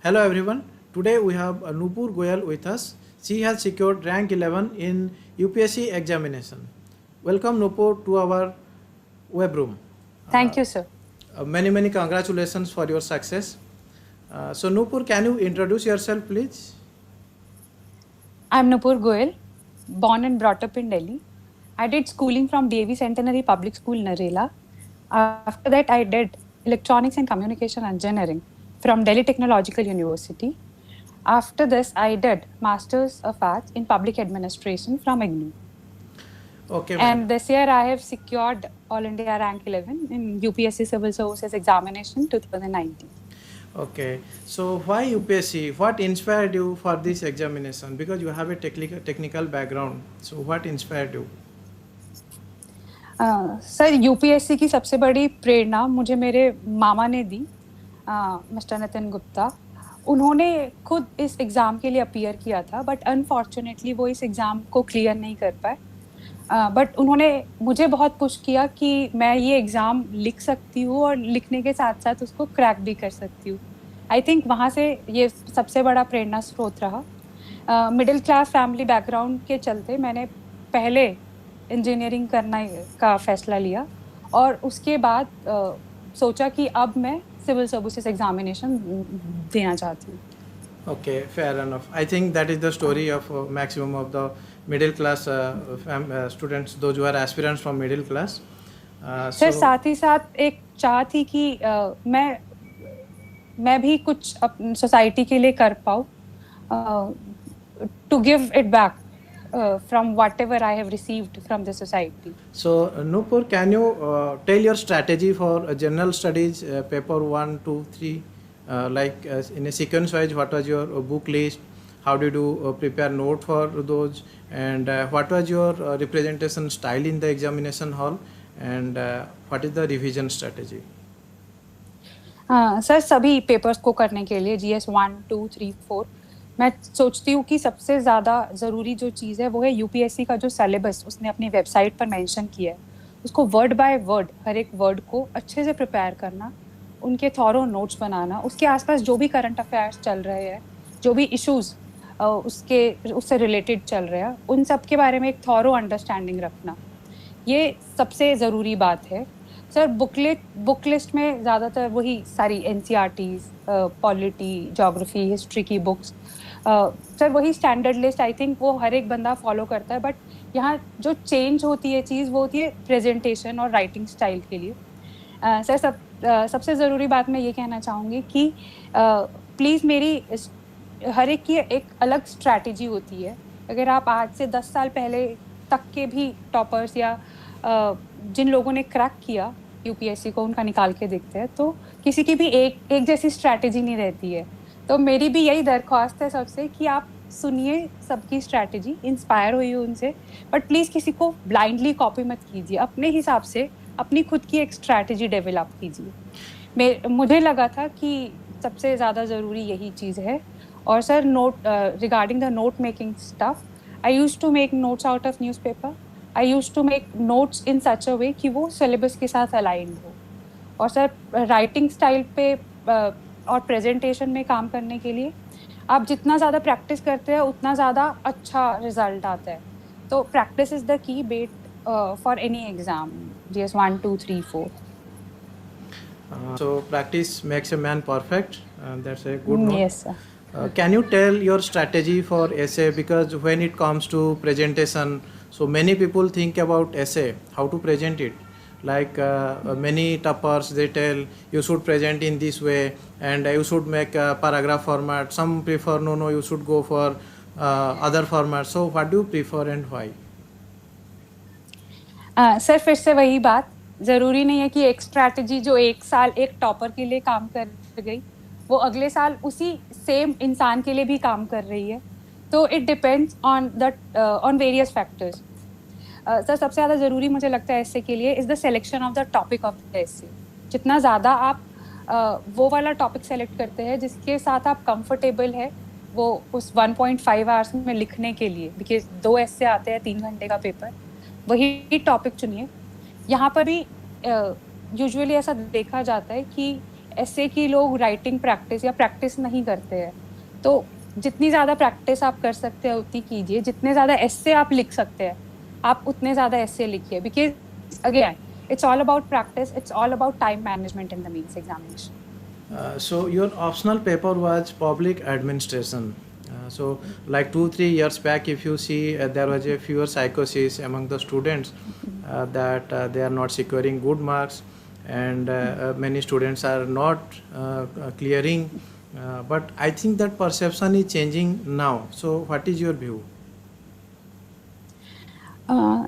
Hello everyone. Today we have Nupur Goyal with us. She has secured rank 11 in UPSC examination. Welcome Nupur to our web room. Thank you, sir. Many congratulations for your success. So Nupur, can you introduce yourself please? I'm Nupur Goyal, born and brought up in Delhi. I did schooling from DAV Centenary Public School, Narela. After that, I did Electronics and Communication Engineering from Delhi Technological University. After this, I did Masters of Arts in Public Administration from IGNOU. Okay, And this year, I have secured All India Rank 11 in UPSC Civil Services Examination 2019. Okay, so why UPSC? What inspired you for this examination? Because you have a technical background. So what inspired you? Sir UPSC की सबसे बड़ी प्रेरणा मुझे मेरे मामा ने दी, mister Nitin Gupta. उन्होंने खुद इस exam के लिए अपीयर किया था, बट अनफॉर्चुनेटली वो इस एग्ज़ाम को क्लियर नहीं कर पाए। बट उन्होंने मुझे बहुत पुश किया कि मैं ये एग्ज़ाम लिख सकती हूँ और लिखने के साथ साथ उसको क्रैक भी कर सकती हूँ। आई थिंक वहाँ से ये सबसे बड़ा प्रेरणा स्रोत रहा। मिडिल क्लास फैमिली बैकग्राउंड के चलते मैंने पहले इंजीनियरिंग करना का फैसला लिया और उसके बाद सोचा कि अब मैं सिविल सर्विसेज एग्जामिनेशन देना चाहती हूँ। Okay, fair enough. I think that is the story of maximum of the middle class students, those who are aspirants from middle class. Sir साथ ही साथ एक चाह थी कि मैं भी कुछ सोसाइटी के लिए कर पाऊँ, to give it back from whatever I have received from the society. So Nupur, can you tell your strategy for general studies paper 1, 2, 3, like in a sequence wise? What was your book list? How did you prepare note for those? And what was your representation style in the examination hall? And what is the revision strategy? Sir सभी papers को करने के लिए GS 1, 2, 3, 4 मैं सोचती हूँ कि सबसे ज़्यादा ज़रूरी जो चीज़ है वो है यूपीएससी का जो सिलेबस उसने अपनी वेबसाइट पर मेंशन किया है, उसको वर्ड बाय वर्ड हर एक वर्ड को अच्छे से प्रिपेयर करना, उनके थॉरो नोट्स बनाना, उसके आसपास जो भी करंट अफेयर्स चल रहे हैं, जो भी इश्यूज़ उससे रिलेटेड चल रहे हैं, उन सब के बारे में एक थॉरो अंडरस्टैंडिंग रखना, ये सबसे ज़रूरी बात है। सर बुक लिस्ट में ज़्यादातर वही सारी एनसीईआरटीज़, पॉलिटी, ज्योग्राफी, हिस्ट्री की बुक्स, सर वही स्टैंडर्ड लिस्ट आई थिंक वो हर एक बंदा फॉलो करता है। बट यहाँ जो चेंज होती है चीज़ वो होती है प्रेजेंटेशन और राइटिंग स्टाइल के लिए। सर सबसे ज़रूरी बात मैं ये कहना चाहूँगी कि प्लीज़ मेरी हर एक की एक अलग स्ट्रैटेजी होती है। अगर आप आज से 10 साल पहले तक के भी टॉपर्स या जिन लोगों ने क्रैक किया यूपीएससी को उनका निकाल के देखते हैं तो किसी की भी एक जैसी स्ट्रैटेजी नहीं रहती है। तो मेरी भी यही दरख्वास्त है सबसे कि आप सुनिए सबकी स्ट्रैटेजी, इंस्पायर होइए उनसे, बट प्लीज़ किसी को ब्लाइंडली कॉपी मत कीजिए, अपने हिसाब से अपनी खुद की एक स्ट्रैटेजी डेवलप कीजिए। मुझे लगा था कि सबसे ज़्यादा ज़रूरी यही चीज़ है। और sir regarding the note making stuff, I used to make notes out of newspaper, I used to make notes in such a way कि वो सिलेबस के साथ अलाइंड हो। और सर राइटिंग स्टाइल पे और प्रेजेंटेशन में काम करने के लिए आप जितना ज़्यादा प्रैक्टिस करते हैं उतना ज़्यादा अच्छा रिजल्ट आता है। तो practice is the key bet for any exam, GS 1, 2, 3, 4. So practice makes a man perfect. That's a good note. Yes, sir. Can you tell your strategy for essay? Because when it comes to presentation, so many people think about essay, how to present it. Like many toppers, they tell you should present in this way and you should make a paragraph format. Some prefer no, you should go for other format. So what do you prefer and why? Sir फिर से वही बात, ज़रूरी नहीं है कि एक strategy जो एक साल एक टॉपर के लिए काम कर गई वो अगले साल उसी सेम इंसान के लिए भी काम कर रही है। तो it depends on various factors. Sir सबसे ज़्यादा ज़रूरी मुझे लगता है एसे के लिए is the selection of the topic of the essay. जितना ज़्यादा आप वो वाला टॉपिक सेलेक्ट करते हैं जिसके साथ आप कंफर्टेबल है वो उस 1.5 आवर्स में लिखने के लिए, बिकॉज 2 एसे आते हैं 3 घंटे का पेपर, वही टॉपिक चुनिए। यहाँ पर भी यूजुअली ऐसा देखा जाता है कि ऐसे की लोग राइटिंग प्रैक्टिस या प्रैक्टिस नहीं करते हैं। तो जितनी ज़्यादा प्रैक्टिस आप कर सकते हैं उतनी कीजिए, जितने ज़्यादा ऐसे आप लिख सकते हैं आप उतने ज़्यादा ऐसे लिखिए, because again it's all about practice, it's all about time management in the mains examination. So your optional paper was public administration. So like 2-3 years back, if you see, there was a fewer psychosis among the students that they are not securing good marks, and many students are not clearing. But I think that perception is changing now. So what is your view?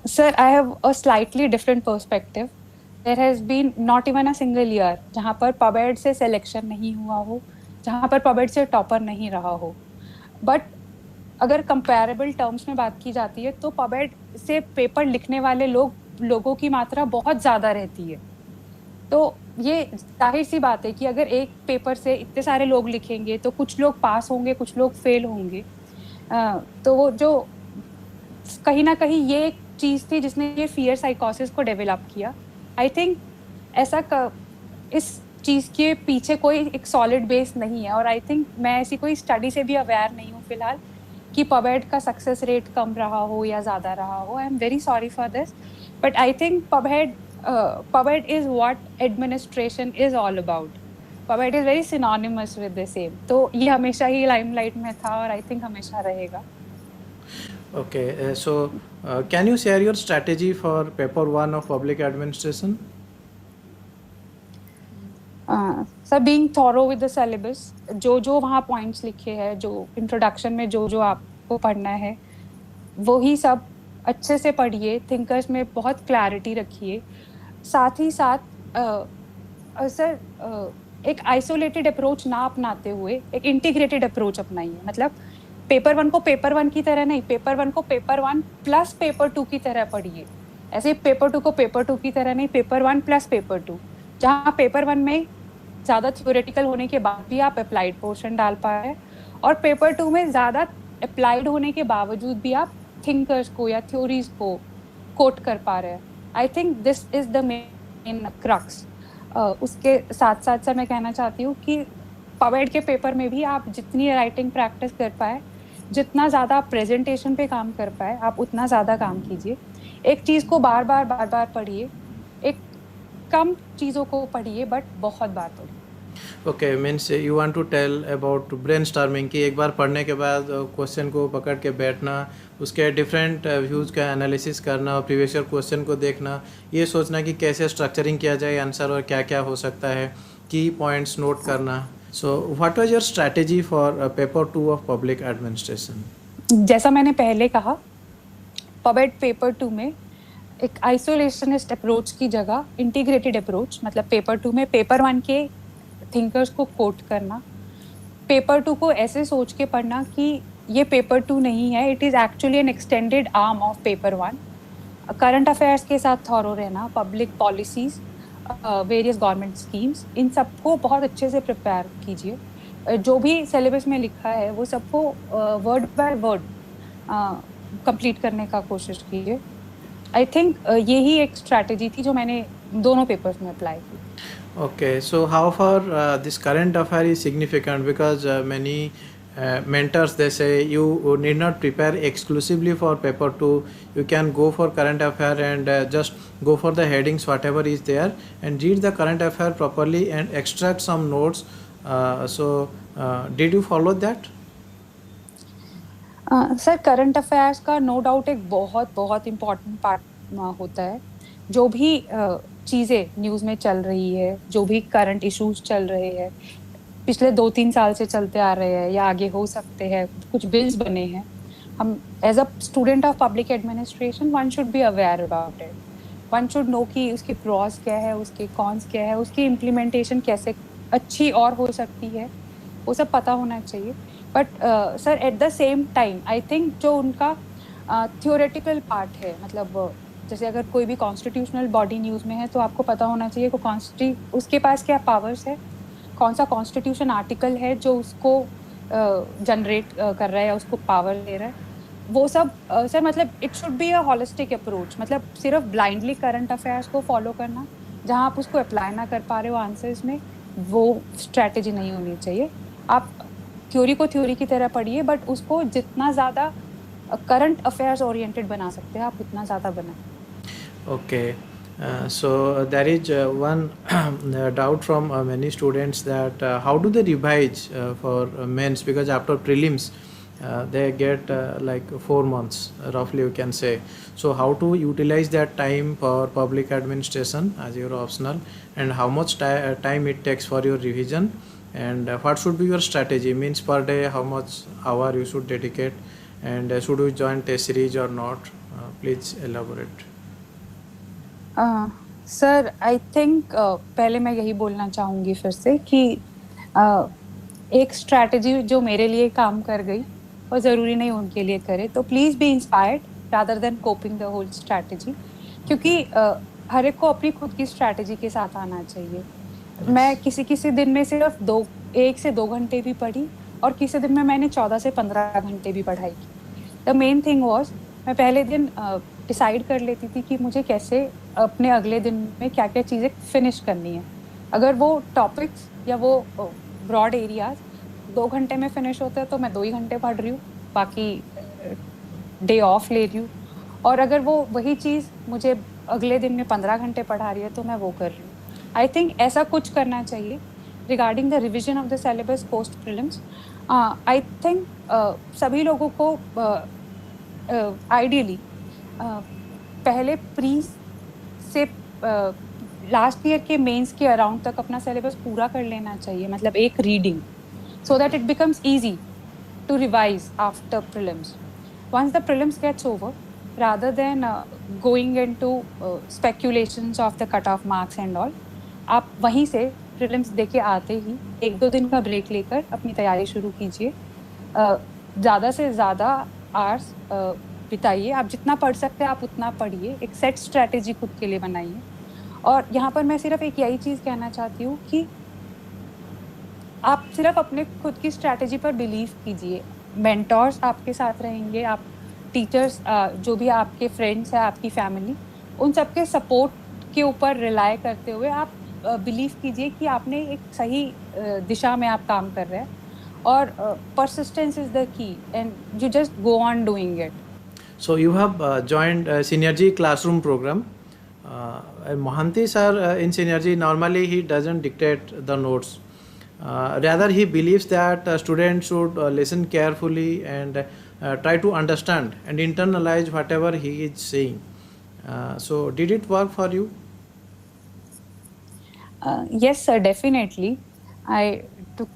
Sir, I have a slightly different perspective. There has been not even a single year जहाँ पर पबेड से selection नहीं हुआ हो, जहाँ पर पबेड से topper नहीं रहा हो. बट अगर कंपैरेबल टर्म्स में बात की जाती है तो पबेड से पेपर लिखने वाले लोगों की मात्रा बहुत ज़्यादा रहती है. तो ये जाहिर सी बात है कि अगर एक पेपर से इतने सारे लोग लिखेंगे तो कुछ लोग पास होंगे, कुछ लोग फेल होंगे. तो वो जो कहीं ना कहीं ये एक चीज़ थी जिसने ये फियर साइकोसिस को डेवलप किया. आई थिंक इस चीज़ के पीछे कोई एक सॉलिड बेस नहीं है, और आई थिंक मैं ऐसी कोई स्टडी से भी अवेयर नहीं हूँ फिलहाल कि पबेड का सक्सेस रेट कम रहा हो या ज़्यादा रहा हो. I am very sorry for this, but I think pub ad is what administration is all about. Pub ad is very synonymous with the same. तो ये हमेशा ही लाइमलाइट में था और आई थिंक हमेशा रहेगा. Okay, so can you share your strategy for paper 1 of public administration? Sir being thorough with the syllabus, जो वहाँ पॉइंट्स लिखे हैं, जो इंट्रोडक्शन में जो आपको पढ़ना है वही सब अच्छे से पढ़िए. थिंकर्स में बहुत क्लैरिटी रखिए. साथ ही साथ सर एक आइसोलेटेड अप्रोच ना अपनाते हुए एक इंटीग्रेटेड अप्रोच अपनाइए. मतलब पेपर 1 को पेपर 1 की तरह नहीं, पेपर 1 को पेपर 1 प्लस पेपर 2 की तरह पढ़िए. ऐसे पेपर 2 को पेपर 2 की तरह नहीं, पेपर 1 प्लस पेपर 2. जहाँ पेपर 1 में ज़्यादा थ्योरेटिकल होने के बाद भी आप अप्लाइड पोर्शन डाल पाए, और पेपर 2 में ज़्यादा अप्लाइड होने के बावजूद भी आप थिंकर्स को या थ्योरीज को कोट कर पा रहे हैं. I think this is the main crux. उसके साथ साथ सर मैं कहना चाहती हूँ कि पबेड के पेपर में भी आप जितनी राइटिंग प्रैक्टिस कर पाए, जितना ज़्यादा आप प्रेजेंटेशन पे काम कर पाए, आप उतना ज़्यादा काम कीजिए. एक चीज़ को बार बार पढ़िए, एक कम चीज़ों को पढ़िए बट बहुत बार पढ़िए. Okay, means you want to tell about brainstorming कि एक बार पढ़ने के बाद क्वेश्चन को पकड़ के बैठना, उसके डिफरेंट व्यूज़ का एनालिसिस करना और प्रीवियस ईयर क्वेश्चन को देखना, ये सोचना कि कैसे स्ट्रक्चरिंग किया जाए आंसर और क्या क्या हो सकता है, की पॉइंट्स नोट करना. So what was your strategy for paper 2 of public administration? जैसा मैंने पहले कहा, पबेड पेपर 2 में एक आइसोलेशनिस्ट अप्रोच की जगह इंटीग्रेटेड अप्रोच, मतलब पेपर 2 में पेपर 1 के थिंकर्स को कोट करना, पेपर 2 को ऐसे सोच के पढ़ना कि ये पेपर 2 नहीं है, it is actually an extended arm of paper 1. Current affairs के साथ थॉरो रहना, public policies, various government schemes, इन सबको बहुत अच्छे से प्रिपेयर कीजिए. जो भी सिलेबस में लिखा है वो सबको वर्ड बाय वर्ड कंप्लीट करने का कोशिश कीजिए. आई थिंक यही एक स्ट्रैटेजी थी जो मैंने दोनों पेपर्स में अप्लाई की. Okay, so how far this current affair is significant? Because many mentors, they say you need not prepare exclusively for paper 2. You can go for current affair and just go for the headings whatever is there and read the current affair properly and extract some notes. Did you follow that? Sir current affairs का no doubt एक बहुत important part होता है. जो भी चीज़ें news में चल रही है, जो भी करंट इश्यूज चल रहे हैं, पिछले 2-3 साल से चलते आ रहे हैं या आगे हो सकते हैं, कुछ बिल्स बने हैं, हम as a student of public administration one should be aware about it. One should know कि उसके प्रॉस क्या है, उसके कॉन्स क्या है, उसकी इम्प्लीमेंटेशन कैसे अच्छी और हो सकती है, वो सब पता होना चाहिए. But sir at the same time I think जो उनका थ्योरेटिकल पार्ट है, मतलब जैसे अगर कोई भी कॉन्स्टिट्यूशनल बॉडी न्यूज़ में है तो आपको पता होना चाहिए कि उसके पास क्या पावर्स है, कौन सा कॉन्स्टिट्यूशन आर्टिकल है जो उसको जनरेट कर रहा है या उसको पावर दे रहा है, वो सब. सर मतलब it should be a holistic approach. मतलब सिर्फ ब्लाइंडली करंट अफेयर्स को फॉलो करना जहाँ आप उसको अप्लाई ना कर पा रहे हो आंसर्स में, वो स्ट्रैटेजी नहीं होनी चाहिए। आप थ्योरी को थ्योरी की तरह पढ़िए, बट उसको जितना ज़्यादा करंट अफेयर्स ओरिएंटेड बना सकते हैं आप उतना ज़्यादा बनाएं। Okay, so there is one doubt from many students that how do they revise for mains, because after prelims they get like 4 months roughly you can say. So how to utilize that time for public administration as your optional, and how much time it takes for your revision, and what should be your strategy, means per day how much hour you should dedicate, and should you join test series or not? Please elaborate. Sir I think पहले मैं यही बोलना चाहूँगी फिर से कि एक strategy जो मेरे लिए काम कर गई और ज़रूरी नहीं उनके लिए करे, तो please be inspired rather than copying the whole strategy, क्योंकि हर एक को अपनी खुद की स्ट्रैटेजी के साथ आना चाहिए। मैं किसी दिन में सिर्फ 1 से 2 घंटे भी पढ़ी और किसी दिन में मैंने 14 से 15 घंटे भी पढ़ाई की। द मेन थिंग वाज मैं पहले दिन डिसाइड कर लेती थी कि मुझे कैसे अपने अगले दिन में क्या क्या चीज़ें फिनिश करनी है। अगर वो टॉपिक्स या वो ब्रॉड एरियाज 2 घंटे में फिनिश होते हैं तो मैं 2 ही घंटे पढ़ रही हूँ, बाकी डे ऑफ ले रही हूँ। और अगर वो वही चीज़ मुझे अगले दिन में 15 घंटे पढ़ा रही है तो मैं वो कर रही हूँ। आई थिंक ऐसा कुछ करना चाहिए regarding the revision of the syllabus post prelims. I think सभी लोगों को आइडियली पहले प्री से लास्ट ईयर के मेंस के अराउंड तक अपना सिलेबस पूरा कर लेना चाहिए, मतलब एक reading, so that it becomes easy to revise after prelims. Once the prelims gets over, rather than going into speculations of the cutoff marks and all, आप वहीं से prelims देके आते ही 1-2 दिन का ब्रेक लेकर अपनी तैयारी शुरू कीजिए। ज़्यादा से ज़्यादा आवर्स बिताइए, आप जितना पढ़ सकते हैं आप उतना पढ़िए, एक सेट स्ट्रैटेजी खुद के लिए बनाइए। और यहाँ पर मैं सिर्फ एक यही चीज़ कहना चाहती हूँ कि आप सिर्फ अपने खुद की स्ट्रैटेजी पर बिलीव कीजिए। मेंटर्स आपके साथ रहेंगे, आप टीचर्स जो भी आपके फ्रेंड्स हैं, आपकी फैमिली, उन सबके सपोर्ट के ऊपर रिलाय करते हुए आप बिलीव कीजिए कि आपने एक सही दिशा में आप काम कर रहे हैं। और persistence is the key and you just go on doing it. So you have joined Synergy classroom program. Mohanty sir in Synergy normally he doesn't dictate the notes. Rather he believes that students should listen carefully and try to understand and internalize whatever he is saying. So did it work for you? Yes sir, definitely. I took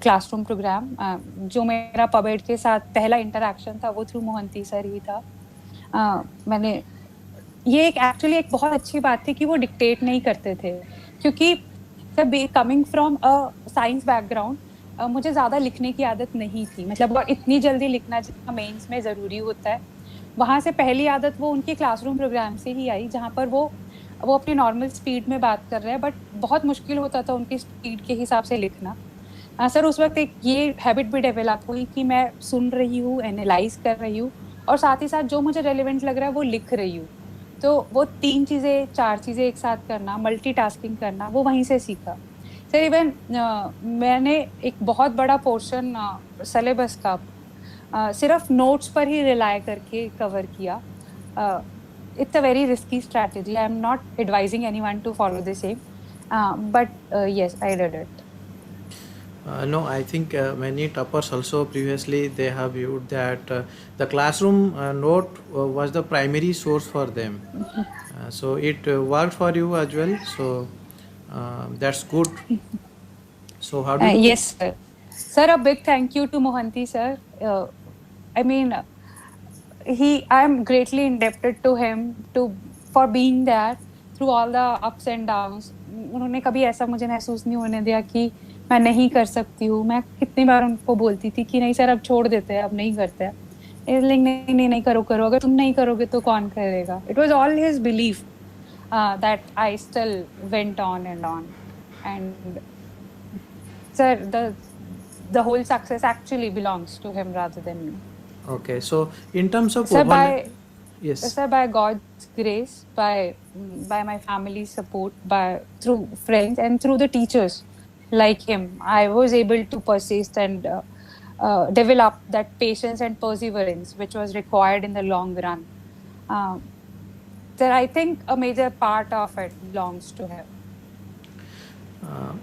classroom program. जो मेरा पबेड के साथ पहला interaction था वो through Mohanty sir ही था। मैंने ये एक्चुअली एक बहुत अच्छी बात थी कि वो डिक्टेट नहीं करते थे, क्योंकि coming from a science background मुझे ज़्यादा लिखने की आदत नहीं थी, मतलब इतनी जल्दी लिखना जितना मेंस में ज़रूरी होता है। वहाँ से पहली आदत वो उनके क्लासरूम प्रोग्राम से ही आई, जहाँ पर वो अपनी नॉर्मल स्पीड में बात कर रहे हैं, बट बहुत मुश्किल होता था उनकी स्पीड के हिसाब से लिखना। सर उस वक्त एक ये हैबिट भी डेवलप हुई कि मैं सुन रही हूँ, एनालाइज कर रही हूँ और साथ ही साथ जो मुझे रेलिवेंट लग रहा है वो लिख रही हूँ। तो वो 3 चीज़ें 4 चीज़ें एक साथ करना, मल्टीटास्किंग करना, वो वहीं से सीखा। सर इवन मैंने एक बहुत बड़ा पोर्शन सिलेबस का सिर्फ नोट्स पर ही रिलाय करके कवर किया। It's a very risky strategy. I am not advising anyone to follow the same, but yes I did it. No, I think many toppers also previously they have viewed that the classroom note was the primary source for them. So it worked for you as well. So that's good. So how do you? Yes, sir. Sir, a big thank you to Mohanty sir. I mean, I am greatly indebted to him for being there through all the ups and downs. उन्होंने कभी ऐसा मुझे महसूस नहीं होने दिया कि मैं नहीं कर सकती हूँ। मैं कितनी बार उनको बोलती थी कि नहीं सर अब छोड़ देते हैं, अब नहीं करते हैं। नहीं करो, अगर तुम नहीं करोगे तो कौन करेगा। It was all his belief that I still went on and sir the whole success actually belongs to him rather than me. Okay, so in terms of Sir, yes, sir, by God's grace, by my family's support, through friends and through the teachers, like him, I was able to persist and develop that patience and perseverance which was required in the long run. So I think a major part of it belongs to him.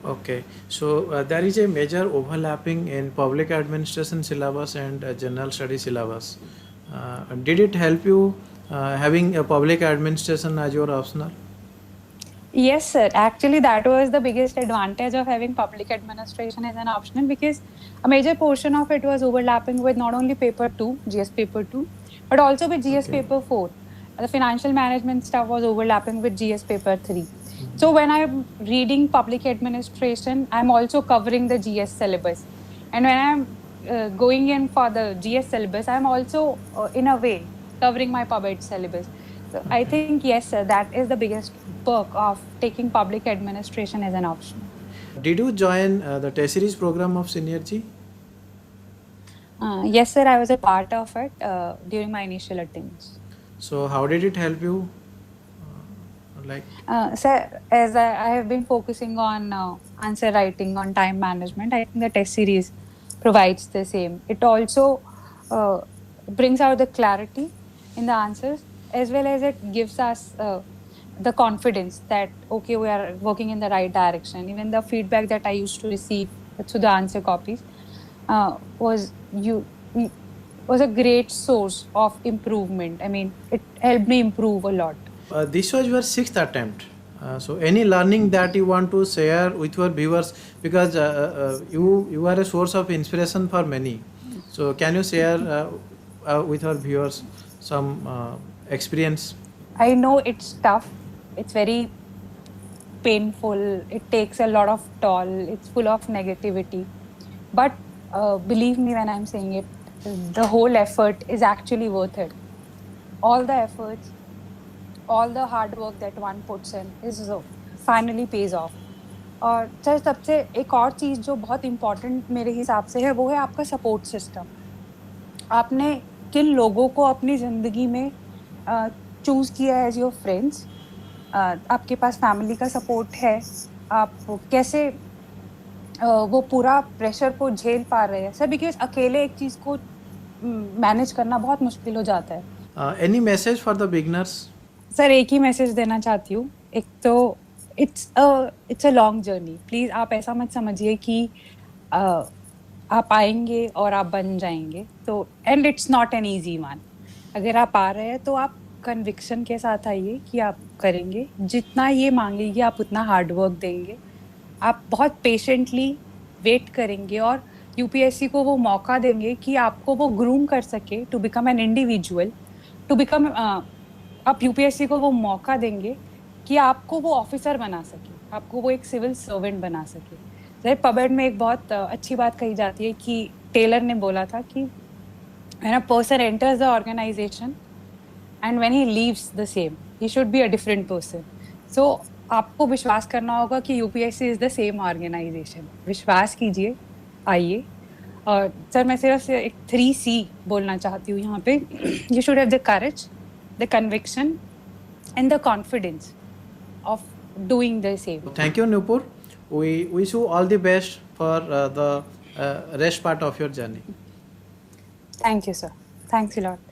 Okay, so there is a major overlapping in public administration syllabus and general study syllabus. Did it help you having a public administration as your optional? Yes, sir. Actually, that was the biggest advantage of having public administration as an optional, because a major portion of it was overlapping with not only paper 2, GS paper 2, but also with GS Okay. paper 4. The financial management stuff was overlapping with GS paper 3. So when I'm reading public administration, I'm also covering the GS syllabus. And when I'm going in for the GS syllabus, I'm also, in a way, covering my PubEd syllabus. So I Okay. think, yes, sir, that is the biggest perk of taking public administration as an option. Did you join the test series program of Synergy? Yes, sir, I was a part of it during my initial attempts. So how did it help you? Like, Sir, as I have been focusing on answer writing, on time management, I think the test series provides the same. It also uh, brings out the clarity in the answers, as well as it gives us the confidence that, okay, we are working in the right direction. Even the feedback that I used to receive through the answer copies was was a great source of improvement. I mean, it helped me improve a lot. this was your sixth attempt. So any learning that you want to share with your viewers, because you are a source of inspiration for many. So can you share with our viewers some experience? I know it's tough. It's very painful. It takes a lot of toll. It's full of negativity. But believe me when I'm saying it, the whole effort is actually worth it. All the efforts, all the hard work that one puts in is finally pays off. और sir सबसे एक और चीज़ जो बहुत important मेरे हिसाब से है वो है आपका सपोर्ट सिस्टम. आपने किन लोगों को अपनी ज़िंदगी में चूज़ किया है एज योर फ्रेंड्स. आपके पास फैमिली का सपोर्ट है. आप कैसे वो पूरा प्रेशर को झेल पा रहे हैं सर, बिकॉज अकेले एक चीज़ को मैनेज करना बहुत मुश्किल हो जाता है. Any message for the beginners? Sir एक ही मैसेज देना चाहती हूँ. एक तो it's a long journey. Please आप ऐसा मत समझिए कि आप आएंगे और आप बन जाएंगे. तो and it's not an easy one. अगर आप आ रहे हैं तो आप कन्विक्शन के साथ आइए कि आप करेंगे. जितना ये मांगेगी आप उतना हार्ड वर्क देंगे. आप बहुत पेशेंटली वेट करेंगे और यूपीएससी को वो मौका देंगे कि आपको वो ग्रूम कर सके to become an individual, to become आप यूपीएससी को वो मौका देंगे कि आपको वो ऑफिसर बना सके, आपको वो एक सिविल सर्वेंट बना सके. जैसे पबेड में एक बहुत अच्छी बात कही जाती है कि टेलर ने बोला था कि when a person enters the organization and when he leaves the same, he should be a different person. So आपको विश्वास करना होगा कि UPSC is the same organisation. विश्वास कीजिए, आइए. और सर मैं सिर्फ एक 3C बोलना चाहती हूँ यहाँ पे. You should have the courage, the conviction and the confidence of doing the same. Thank you, Nupur. We wish you all the best for the rest part of your journey. Thank you sir. Thanks a lot.